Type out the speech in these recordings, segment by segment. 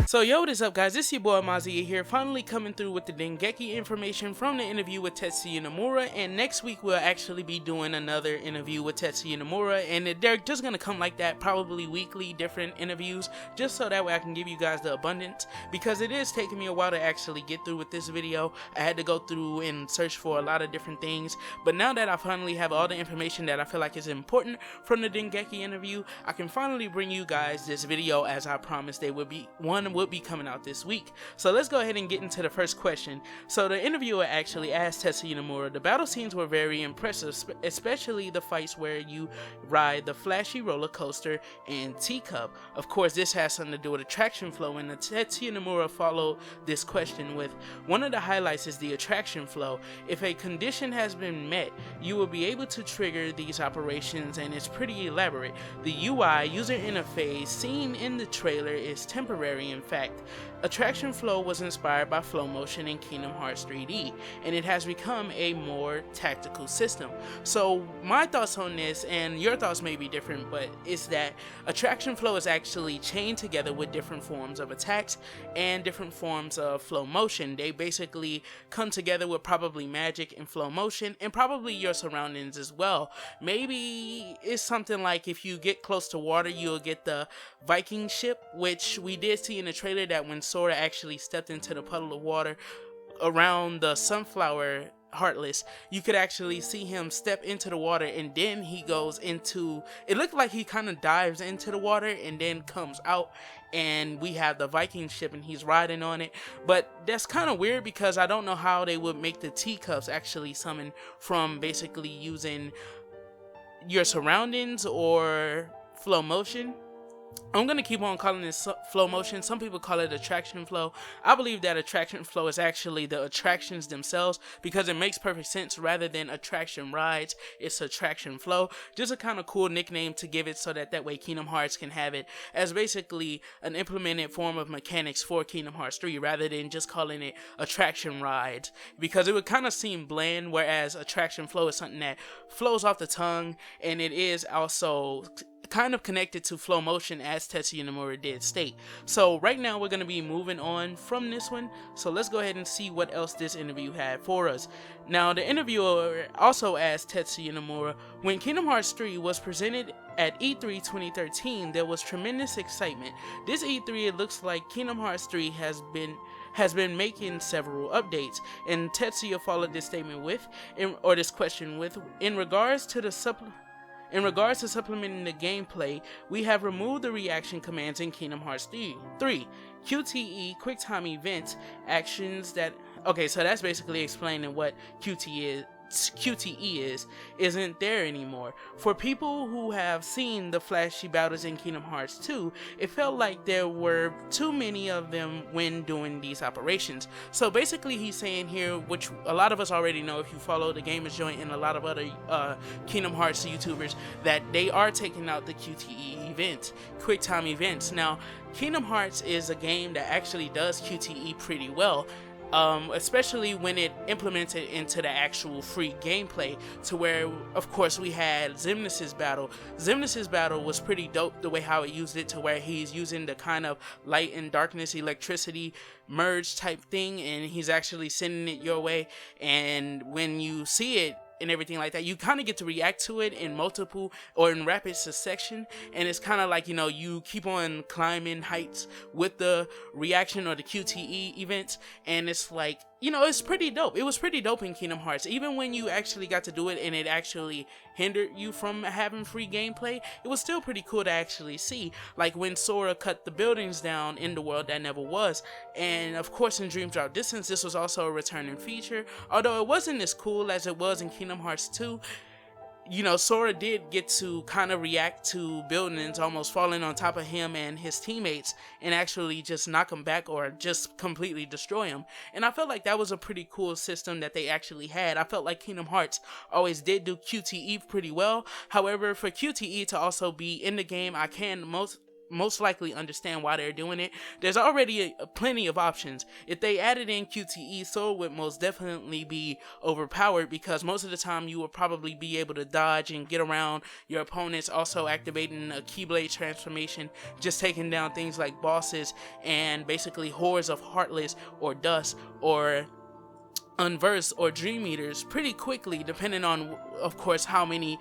So yo, what is up guys, it's your boy Mazi here, finally coming through with the Dengeki information from the interview with Tetsuya Nomura, and next week we'll actually be doing another interview with Tetsuya Nomura, and they're just gonna come like that, probably weekly, different interviews, just so that way I can give you guys the abundance, because it is taking me a while to actually get through with this video. I had to go through and search for a lot of different things, but now that I finally have all the information that I feel like is important from the Dengeki interview, I can finally bring you guys this video as I promised they would be. One would be coming out this week. So let's go ahead and get into the first question. So the interviewer actually asked Tetsuya Nomura, the battle scenes were very impressive, especially the fights where you ride the flashy roller coaster and teacup. Of course, this has something to do with attraction flow, and the Tetsuya Nomura followed this question with, one of the highlights is the attraction flow. If a condition has been met, you will be able to trigger these operations, and it's pretty elaborate. The UI user interface seen in the trailer is temporary. In fact, attraction flow was inspired by flow motion in Kingdom Hearts 3D, and it has become a more tactical system. So my thoughts on this, and your thoughts may be different, but it's that attraction flow is actually chained together with different forms of attacks and different forms of flow motion. They basically come together with probably magic and flow motion, and probably your surroundings as well. Maybe it's something like if you get close to water, you'll get the Viking ship, which we did see in the trailer that when Sora actually stepped into the puddle of water around the sunflower Heartless, you could actually see him step into the water, and then he goes into, it looked like he kind of dives into the water and then comes out, and we have the Viking ship and he's riding on it. But that's kind of weird because I don't know how they would make the teacups actually summon from basically using your surroundings or flow motion. I'm going to keep on calling this flow motion. Some people call it attraction flow. I believe that attraction flow is actually the attractions themselves, because it makes perfect sense. Rather than attraction rides, it's attraction flow. Just a kind of cool nickname to give it, so that way Kingdom Hearts can have it as basically an implemented form of mechanics for Kingdom Hearts 3, rather than just calling it attraction rides, because it would kind of seem bland, whereas attraction flow is something that flows off the tongue, and it is also kind of connected to flow motion, as Tetsuya Nomura did state. So right now we're going to be moving on from this one, so let's go ahead and see what else this interview had for us. Now the interviewer also asked Tetsuya Nomura, when Kingdom Hearts 3 was presented at E3 2013, there was tremendous excitement. This E3, it looks like Kingdom Hearts 3 has been making several updates, and Tetsuya followed this statement with, or this question with, in regards to supplementing the gameplay, we have removed the reaction commands in Kingdom Hearts 3. QTE, quick time events, actions that... Okay, so that's basically explaining what QTE isn't there anymore. For people who have seen the flashy battles in Kingdom Hearts 2, it felt like there were too many of them when doing these operations. So basically he's saying here, which a lot of us already know if you follow the Gamers Joint and a lot of other Kingdom Hearts YouTubers, that they are taking out the QTE events, quick time events. Now Kingdom Hearts is a game that actually does QTE pretty well, especially when it implemented into the actual free gameplay, to where of course we had Xemnas' battle. Xemnas' battle was pretty dope, the way how it used it, to where he's using the kind of light and darkness electricity merge type thing, and he's actually sending it your way, and when you see it and everything like that, you kind of get to react to it in multiple or in rapid succession, and it's kind of like, you know, you keep on climbing heights with the reaction or the QTE events, and it's like, you know, it's pretty dope. It was pretty dope in Kingdom Hearts. Even when you actually got to do it and it actually hindered you from having free gameplay, it was still pretty cool to actually see. Like when Sora cut the buildings down in the world that never was. And of course in Dreams Drop Distance, this was also a returning feature. Although it wasn't as cool as it was in Kingdom Hearts 2, you know, Sora did get to kind of react to buildings almost falling on top of him and his teammates and actually just knock them back or just completely destroy them. And I felt like that was a pretty cool system that they actually had. I felt like Kingdom Hearts always did do QTE pretty well. However, for QTE to also be in the game, I can most likely understand why they're doing it. There's already plenty of options. If they added in QTE, Sora would most definitely be overpowered, because most of the time you will probably be able to dodge and get around your opponents, also activating a Keyblade transformation, just taking down things like bosses and basically hordes of Heartless or Dust or Unverse or Dream Eaters pretty quickly, depending on, of course, how many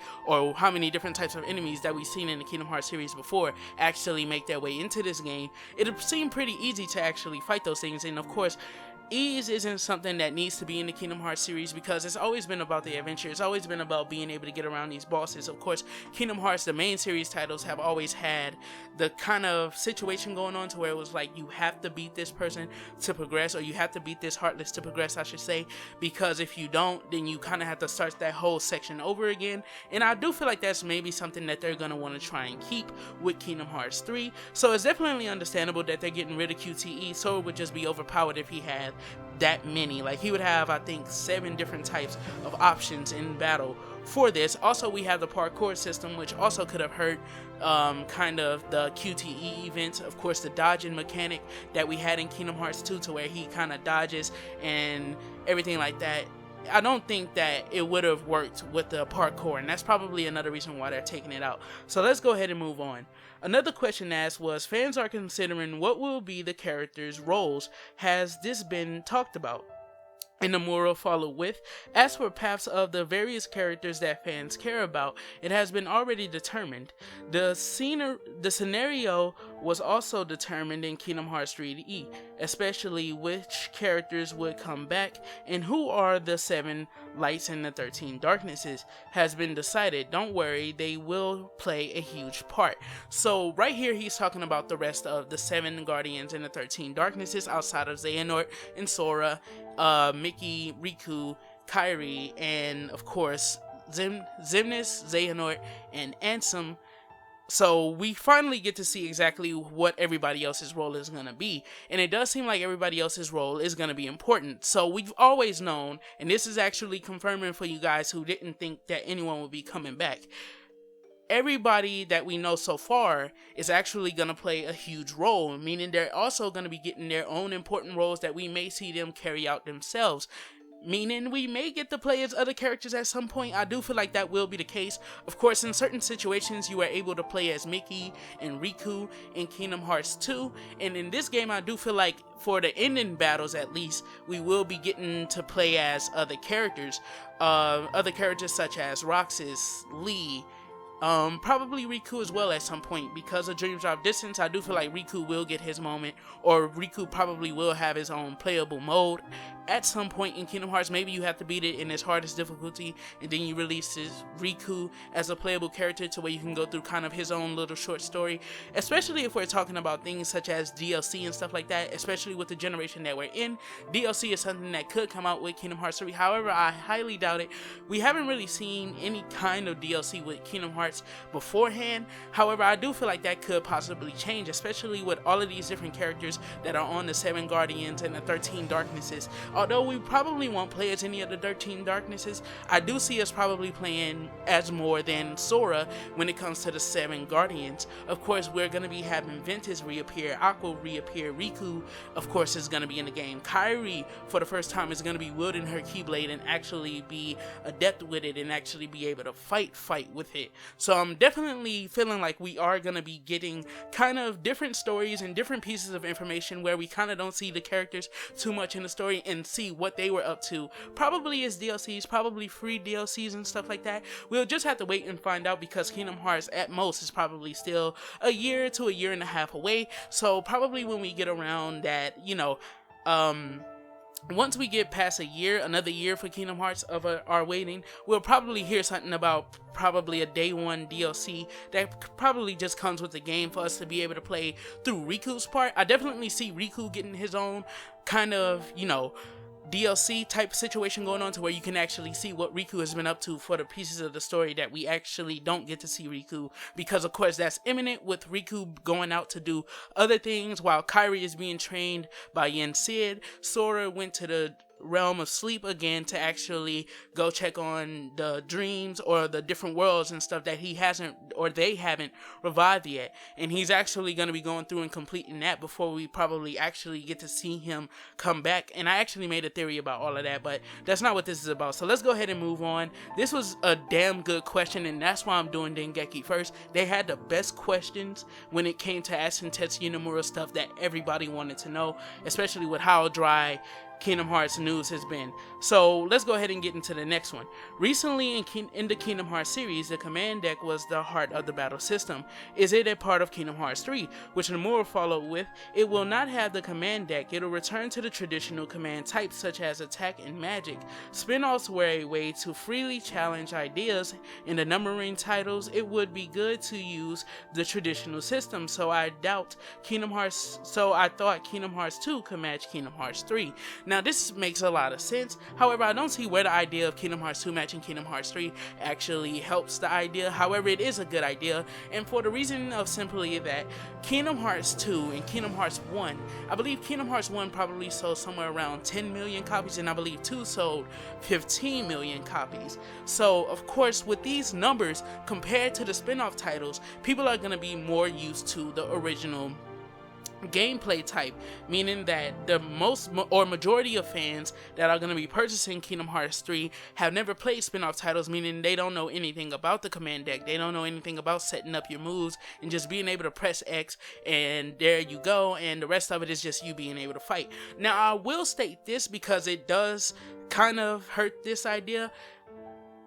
different types of enemies that we've seen in the Kingdom Hearts series before actually make their way into this game. It'll seem pretty easy to actually fight those things, and of course, ease isn't something that needs to be in the Kingdom Hearts series, because it's always been about the adventure. It's always been about being able to get around these bosses. Of course, Kingdom Hearts, the main series titles, have always had the kind of situation going on to where it was like, you have to beat this person to progress, or you have to beat this Heartless to progress, I should say, because if you don't, then you kind of have to start that whole section over again. And I do feel like that's maybe something that they're going to want to try and keep with Kingdom Hearts 3. So it's definitely understandable that they're getting rid of QTE. Sora would just be overpowered if he had that many. Like, he would have, I think, 7 different types of options in battle for this. Also, we have the parkour system, which also could have hurt kind of the QTE events. Of course, the dodging mechanic that we had in Kingdom Hearts 2, to where he kind of dodges and everything like that. I don't think that it would have worked with the parkour, and that's probably another reason why they're taking it out. So let's go ahead and move on. Another question asked was, fans are considering what will be the characters' roles. Has this been talked about? And Nomura followed with, as for paths of the various characters that fans care about, it has been already determined. The scenario was also determined in Kingdom Hearts 3D, especially which characters would come back and who are the 7 lights and the 13 darknesses has been decided. Don't worry, they will play a huge part. So right here he's talking about the rest of the 7 guardians and the 13 darknesses outside of Xehanort and Sora, Mickey, Riku, Kairi, and of course Xemnas, Xehanort, and Ansem. So we finally get to see exactly what everybody else's role is going to be. And it does seem like everybody else's role is going to be important. So we've always known, and this is actually confirming for you guys who didn't think that anyone would be coming back, everybody that we know so far is actually going to play a huge role, meaning they're also going to be getting their own important roles that we may see them carry out themselves. Meaning we may get to play as other characters at some point. I do feel like that will be the case. Of course, in certain situations, you are able to play as Mickey and Riku in Kingdom Hearts 2. And in this game, I do feel like for the ending battles, at least, we will be getting to play as other characters. Other characters such as Roxas, Lee, probably Riku as well at some point. Because of Dreams Drop Distance, I do feel like Riku will get his moment, or Riku probably will have his own playable mode at some point in Kingdom Hearts. Maybe you have to beat it in its hardest difficulty, and then you release his Riku as a playable character to where you can go through kind of his own little short story, especially if we're talking about things such as DLC and stuff like that, especially with the generation that we're in. DLC is something that could come out with Kingdom Hearts 3. However, I highly doubt it. We haven't really seen any kind of DLC with Kingdom Hearts beforehand. However, I do feel like that could possibly change, especially with all of these different characters that are on the 7 Guardians and the 13 Darknesses. Although we probably won't play as any of the 13 Darknesses, I do see us probably playing as more than Sora when it comes to the 7 Guardians. Of course, we're going to be having Ventus reappear, Aqua reappear, Riku, of course, is going to be in the game. Kairi, for the first time, is going to be wielding her Keyblade and actually be adept with it and actually be able to fight with it. So I'm definitely feeling like we are going to be getting kind of different stories and different pieces of information where we kind of don't see the characters too much in the story and see what they were up to. Probably as DLCs, probably free DLCs and stuff like that. We'll just have to wait and find out, because Kingdom Hearts at most is probably still a year to a year and a half away. So probably when we get around that, once we get past a year, another year for Kingdom Hearts of our waiting, we'll probably hear something about probably a day 1 DLC that probably just comes with the game for us to be able to play through Riku's part. I definitely see Riku getting his own kind of, DLC type situation going on, to where you can actually see what Riku has been up to for the pieces of the story that we actually don't get to see Riku, because of course that's imminent with Riku going out to do other things while Kairi is being trained by Yen Sid. Sora went to the realm of sleep again to actually go check on the dreams or the different worlds and stuff that he hasn't or they haven't revived yet. And he's actually going to be going through and completing that before we probably actually get to see him come back. And I actually made a theory about all of that, but that's not what this is about. So let's go ahead and move on. This was a damn good question, and that's why I'm doing Dengeki first. They had the best questions when it came to asking Tetsuya Nomura stuff that everybody wanted to know, especially with how dry Kingdom Hearts news has been. So let's go ahead and get into the next one. Recently in the Kingdom Hearts series, the command deck was the heart of the battle system. Is it a part of Kingdom Hearts 3? Which Nomura followed with, it will not have the command deck. It'll return to the traditional command types such as attack and magic. Spin-offs were a way to freely challenge ideas. In the numbering titles, it would be good to use the traditional system, so I thought Kingdom Hearts 2 could match Kingdom Hearts 3. Now this makes a lot of sense. However, I don't see where the idea of Kingdom Hearts 2 matching Kingdom Hearts 3 actually helps the idea. However, it is a good idea, and for the reason of simply that Kingdom Hearts 2 and Kingdom Hearts 1, I believe Kingdom Hearts 1 probably sold somewhere around 10 million copies, and I believe 2 sold 15 million copies. So of course, with these numbers compared to the spin-off titles, people are going to be more used to the original gameplay type, meaning that the majority of fans that are going to be purchasing Kingdom Hearts 3 have never played spin-off titles, meaning they don't know anything about the command deck. They don't know anything about setting up your moves and just being able to press X and there you go, and the rest of it is just you being able to fight. Now I will state this because it does kind of hurt this idea.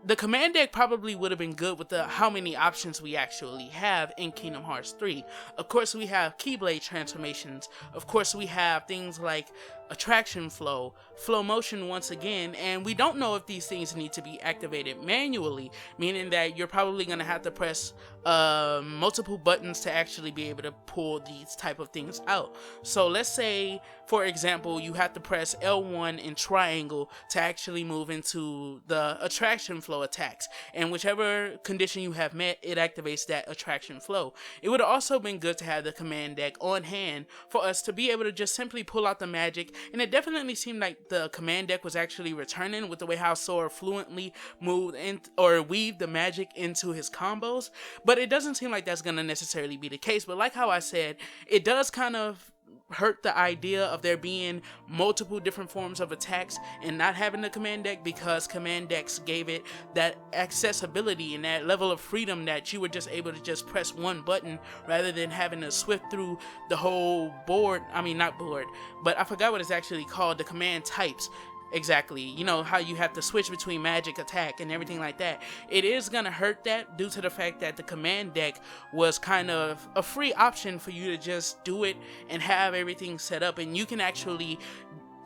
The command deck probably would have been good with how many options we actually have in Kingdom Hearts 3. Of course, we have Keyblade transformations. Of course, we have things like attraction flow, flow motion once again, and we don't know if these things need to be activated manually, meaning that you're probably going to have to press multiple buttons to actually be able to pull these type of things out. So let's say, for example, you have to press L1 and triangle to actually move into the attraction flow attacks, and whichever condition you have met, it activates that attraction flow. It would have also been good to have the command deck on hand for us to be able to just simply pull out the magic, and it definitely seemed like the command deck was actually returning with the way how Sora fluently moved in or weaved the magic into his combos. But it doesn't seem like that's going to necessarily be the case. But like how I said, it does kind of hurt the idea of there being multiple different forms of attacks and not having the command deck, because command decks gave it that accessibility and that level of freedom that you were just able to just press one button rather than having to swift through the whole board. I mean, not board, but I forgot what it's actually called, the command types. Exactly, you know how you have to switch between magic, attack, and everything like that. It is gonna hurt that due to the fact that the command deck was kind of a free option for you to just do it and have everything set up, and you can actually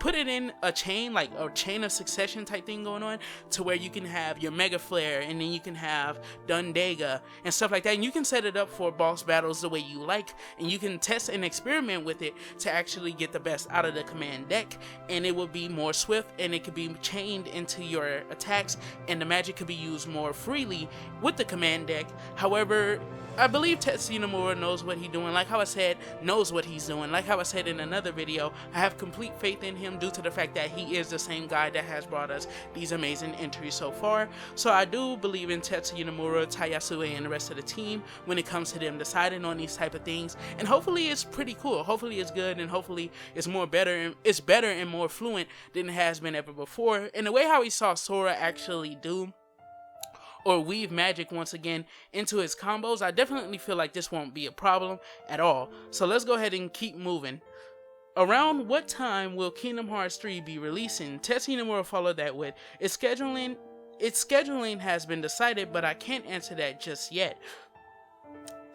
put it in a chain, like a chain of succession type thing going on, to where you can have your Mega Flare, and then you can have Dundega and stuff like that, and you can set it up for boss battles the way you like, and you can test and experiment with it to actually get the best out of the command deck, and it will be more swift, and it could be chained into your attacks, and the magic could be used more freely with the command deck. However, I believe Tetsuya Nomura knows what he's doing. Like how I said, knows what he's doing. Like how I said in another video, I have complete faith in him due to the fact that he is the same guy that has brought us these amazing entries so far. So I do believe in Tetsuya Nomura, Tayasue, and the rest of the team when it comes to them deciding on these type of things. And hopefully it's pretty cool. Hopefully it's good, and hopefully it's better and more fluent than it has been ever before. And the way how we saw Sora actually do or weave magic once again into his combos, I definitely feel like this won't be a problem at all. So let's go ahead and keep moving. Around what time will Kingdom Hearts 3 be releasing? Tetsuya Nomura followed that with, its scheduling has been decided, but I can't answer that just yet.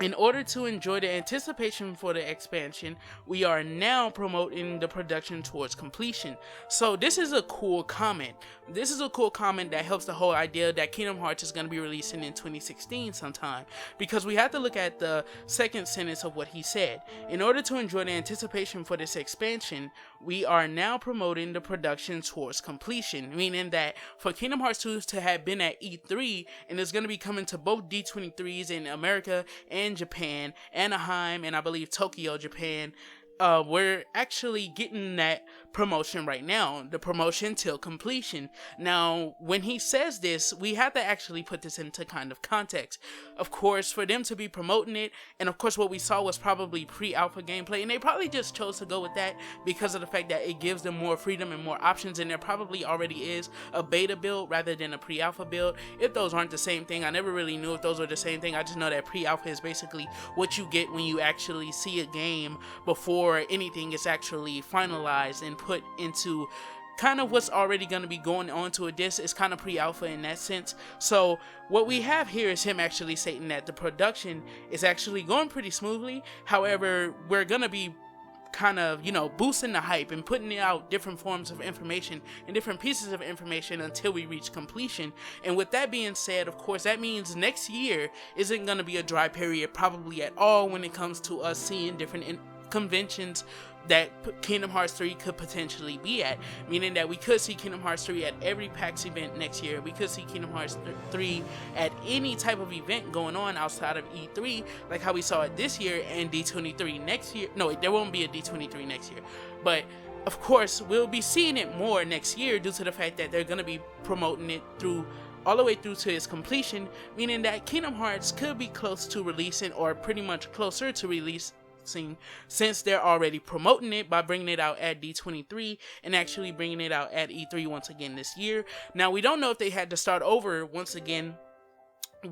In order to enjoy the anticipation for the expansion, we are now promoting the production towards completion. So this is a cool comment. This is a cool comment that helps the whole idea that Kingdom Hearts is going to be releasing in 2016 sometime. Because we have to look at the second sentence of what he said. In order to enjoy the anticipation for this expansion, we are now promoting the production towards completion. Meaning that for Kingdom Hearts 2 to have been at E3, and it's going to be coming to both D23s in America and Japan, Anaheim, and I believe Tokyo, Japan, we're actually getting that promotion right now, the promotion till completion. Now, when he says this, we have to actually put this into kind of context. Of course, for them to be promoting it, and of course what we saw was probably pre-alpha gameplay, and they probably just chose to go with that because of the fact that it gives them more freedom and more options, and there probably already is a beta build rather than a pre-alpha build. If those aren't the same thing, I never really knew if those were the same thing. I just know that pre-alpha is basically what you get when you actually see a game before anything is actually finalized and put into kind of what's already going to be going on to a disc. Is kind of pre-alpha in that sense. So what we have here is him actually stating that the production is actually going pretty smoothly. However, we're going to be kind of, boosting the hype and putting out different forms of information and different pieces of information until we reach completion. And with that being said, of course, that means next year isn't going to be a dry period probably at all when it comes to us seeing different conventions that Kingdom Hearts 3 could potentially be at, meaning that we could see Kingdom Hearts 3 at every PAX event next year. We could see Kingdom Hearts 3 at any type of event going on outside of E3, like how we saw it this year, and D23 next year. No, there won't be a D23 next year, but of course we'll be seeing it more next year due to the fact that they're going to be promoting it through all the way through to its completion, meaning that Kingdom Hearts could be close to releasing, or pretty much closer to release, since they're already promoting it by bringing it out at D23 and actually bringing it out at E3 once again this year. Now, we don't know if they had to start over once again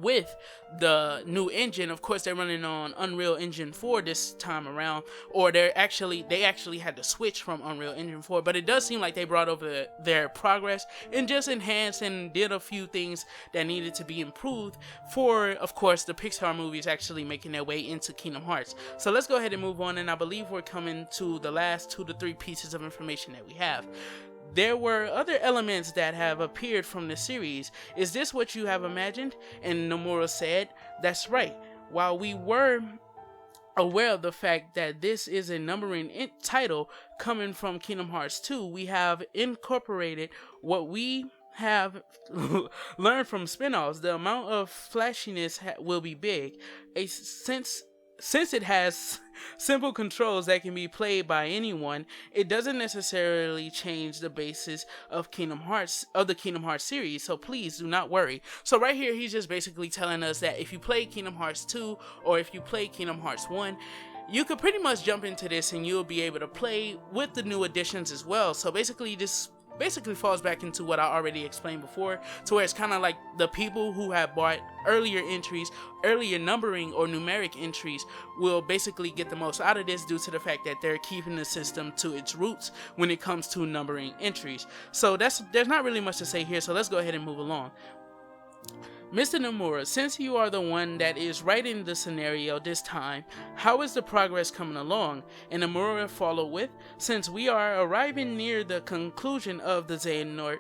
with the new engine. Of course, they're running on Unreal Engine 4 this time around, or they actually had to switch from Unreal Engine 4, but it does seem like they brought over their progress and just enhanced and did a few things that needed to be improved for, of course, the Pixar movies actually making their way into Kingdom Hearts. So let's go ahead and move on, and I believe we're coming to the last 2 to 3 pieces of information that we have. There were other elements that have appeared from the series. Is this what you have imagined? And Nomura said, that's right. While we were aware of the fact that this is a numbering title coming from Kingdom Hearts 2, we have incorporated what we have learned from spin-offs. The amount of flashiness will be big. Since it has simple controls that can be played by anyone, it doesn't necessarily change the basis of the Kingdom Hearts series, so please do not worry. So right here, he's just basically telling us that if you play Kingdom Hearts 2 or if you play Kingdom Hearts 1, you could pretty much jump into this and you'll be able to play with the new additions as well. So basically, this falls back into what I already explained before, to where it's kind of like the people who have bought earlier entries, earlier numbering or numeric entries, will basically get the most out of this due to the fact that they're keeping the system to its roots when it comes to numbering entries. So there's not really much to say here, so let's go ahead and move along. Mr. Nomura, since you are the one that is writing the scenario this time, how is the progress coming along? And Nomura followed with, since we are arriving near the conclusion of the Xehanort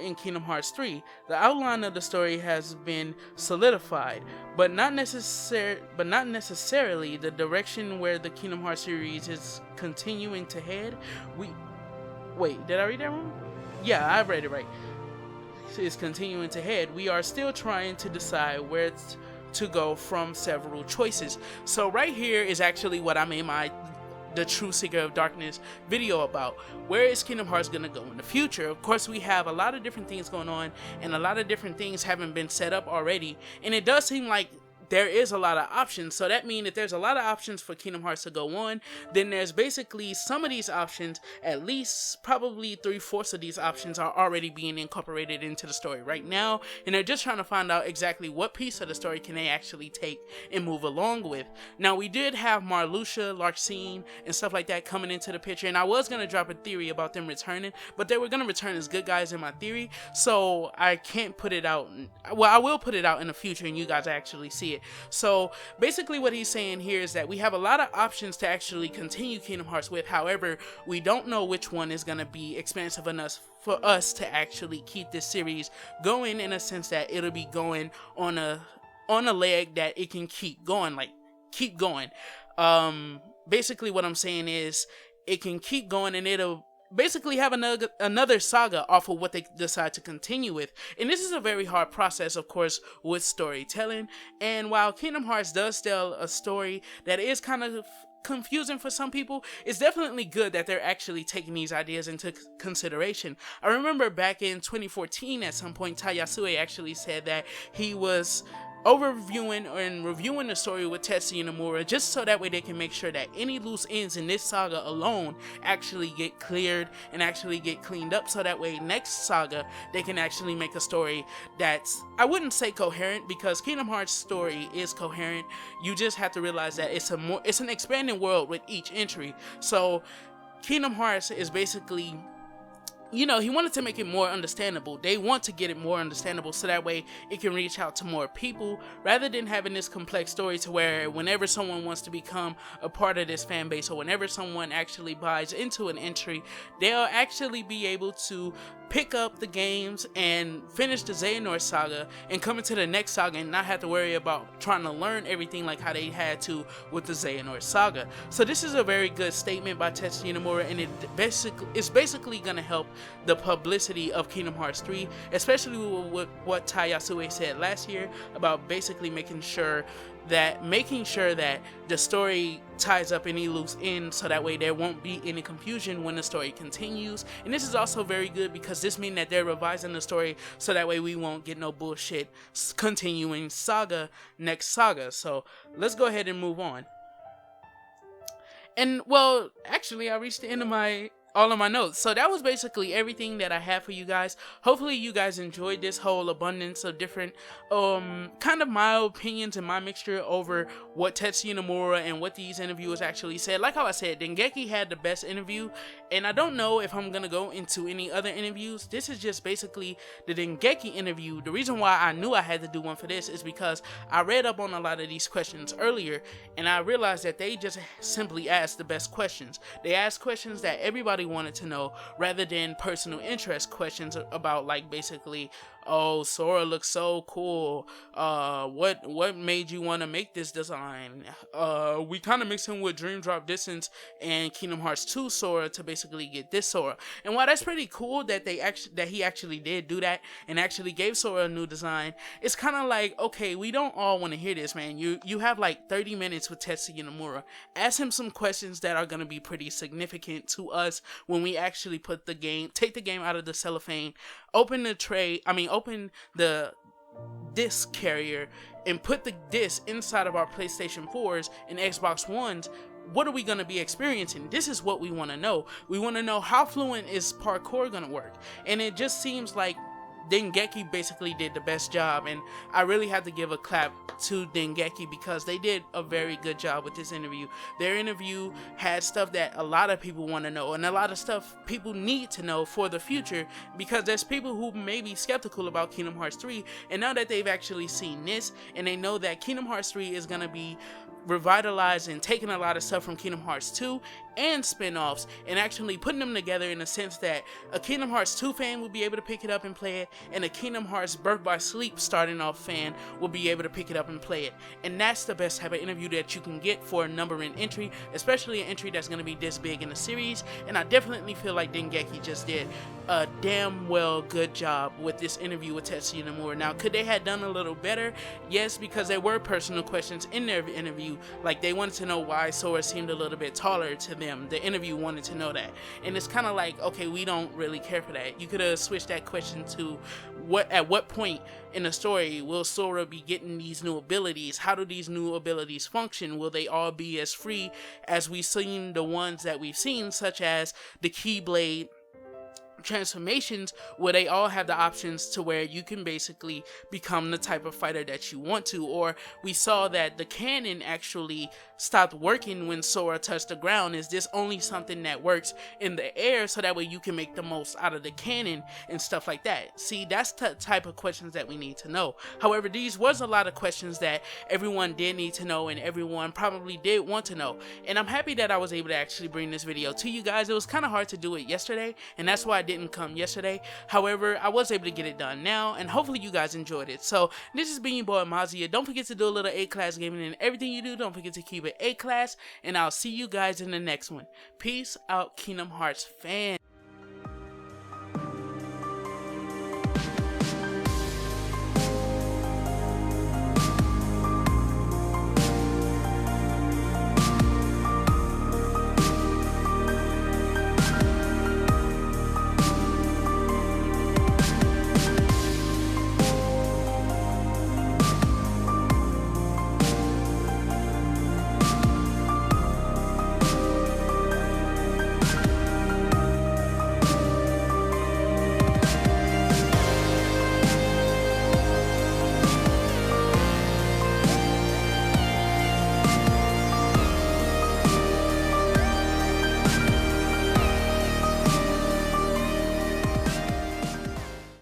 in Kingdom Hearts 3, the outline of the story has been solidified, but not necessarily the direction where the Kingdom Hearts series is continuing to head. Wait, did I read that wrong? Yeah, I read it right. Is continuing to head. We are still trying to decide where to go from several choices. So right here is actually what I made the True Seeker of Darkness video about. Where is Kingdom Hearts gonna go in the future? Of course, we have a lot of different things going on, and a lot of different things haven't been set up already, and it does seem like there is a lot of options. So that means if there's a lot of options for Kingdom Hearts to go on, then there's basically some of these options, at least probably 3/4 of these options, are already being incorporated into the story right now, and they're just trying to find out exactly what piece of the story can they actually take and move along with. Now, we did have Marluxia, Larxene, and stuff like that coming into the picture, and I was going to drop a theory about them returning, but they were going to return as good guys in my theory, so I can't put it out. Well, I will put it out in the future and you guys actually see it. So basically what he's saying here is that we have a lot of options to actually continue Kingdom Hearts with. However, we don't know which one is going to be expansive enough for us to actually keep this series going, in a sense that it'll be going on a leg that it can keep going, basically what I'm saying is it can keep going and it'll basically have another saga off of what they decide to continue with. And this is a very hard process, of course, with storytelling. And while Kingdom Hearts does tell a story that is kind of confusing for some people, it's definitely good that they're actually taking these ideas into consideration. I remember back in 2014 at some point, Tetsuya actually said that he was overviewing and reviewing the story with Tetsuya Nomura just so that way they can make sure that any loose ends in this saga alone actually get cleared and actually get cleaned up, so that way next saga they can actually make a story that's, I wouldn't say coherent, because Kingdom Hearts story is coherent. You just have to realize that it's an expanding world with each entry. So Kingdom Hearts is basically, you know, he wanted to make it more understandable. They want to get it more understandable so that way it can reach out to more people, rather than having this complex story to where whenever someone wants to become a part of this fan base, or whenever someone actually buys into an entry, they'll actually be able to pick up the games and finish the Xehanort saga and come into the next saga and not have to worry about trying to learn everything like how they had to with the Xehanort saga. So this is a very good statement by Tetsuya Nomura, and it's basically going to help the publicity of Kingdom Hearts 3, especially with what Tetsuya said last year about basically making sure that the story ties up any loose ends, so that way there won't be any confusion when the story continues. And this is also very good because this means that they're revising the story so that way we won't get no bullshit continuing saga next saga. So let's go ahead and move on. And well, actually I reached the end of all of my notes. So that was basically everything that I had for you guys. Hopefully you guys enjoyed this whole abundance of different kind of my opinions and my mixture over what Tetsuya Nomura and what these interviewers actually said. Like how I said, Dengeki had the best interview, and I don't know if I'm gonna go into any other interviews. This is just basically the Dengeki interview. The reason why I knew I had to do one for this is because I read up on a lot of these questions earlier, and I realized that they just simply asked the best questions. They asked questions that everybody wanted to know, rather than personal interest questions about, like, basically, oh, Sora looks so cool, what made you want to make this design, we kind of mixed him with Dream Drop Distance and Kingdom Hearts 2 Sora to basically get this Sora. And while that's pretty cool that he actually did do that and actually gave Sora a new design, it's kind of like, okay, we don't all want to hear this, man. You have like 30 minutes with Tetsuya Nomura. Ask him some questions that are going to be pretty significant to us when we actually take the game out of the cellophane, open the disc carrier and put the disc inside of our PlayStation 4s and Xbox Ones. What are we going to be experiencing? This is what we want to know. We want to know how fluent is parkour going to work. And it just seems like Dengeki basically did the best job, and I really have to give a clap to Dengeki because they did a very good job with this interview. Their interview had stuff that a lot of people want to know, and a lot of stuff people need to know for the future, because there's people who may be skeptical about Kingdom Hearts 3, and now that they've actually seen this and they know that Kingdom Hearts 3 is going to be revitalized and taking a lot of stuff from Kingdom Hearts 2 and spin-offs and actually putting them together in a sense that a Kingdom Hearts 2 fan will be able to pick it up and play it, and a Kingdom Hearts Birth by Sleep starting off fan will be able to pick it up and play it. And that's the best type of interview that you can get for a numbering entry, especially an entry that's going to be this big in the series. And I definitely feel like Dengeki just did a damn well good job with this interview with Tetsuya Nomura. Now, could they have done a little better? Yes, because there were personal questions in their interview, like they wanted to know why Sora seemed a little bit taller to them. The interview wanted to know that, and it's kind of like, okay, we don't really care for that. You could have switched that question to at what point in the story will Sora be getting these new abilities? How do these new abilities function? Will they all be as free as we've seen the ones that we've seen, such as the Keyblade transformations, where they all have the options to where you can basically become the type of fighter that you want to? Or we saw that the cannon actually stopped working when Sora touched the ground. Is this only something that works in the air, so that way you can make the most out of the cannon and stuff like that? See, that's the type of questions that we need to know. However, these was a lot of questions that everyone did need to know, and everyone probably did want to know, and I'm happy that I was able to actually bring this video to you guys. It was kind of hard to do it yesterday, and that's why I didn't come yesterday. However, I was able to get it done now, and hopefully you guys enjoyed it. So this has been your boy Mazia. Don't forget to do a little A-class gaming in everything you do. Don't forget to keep it A-class, and I'll see you guys in the next one. Peace out, Kingdom Hearts fans.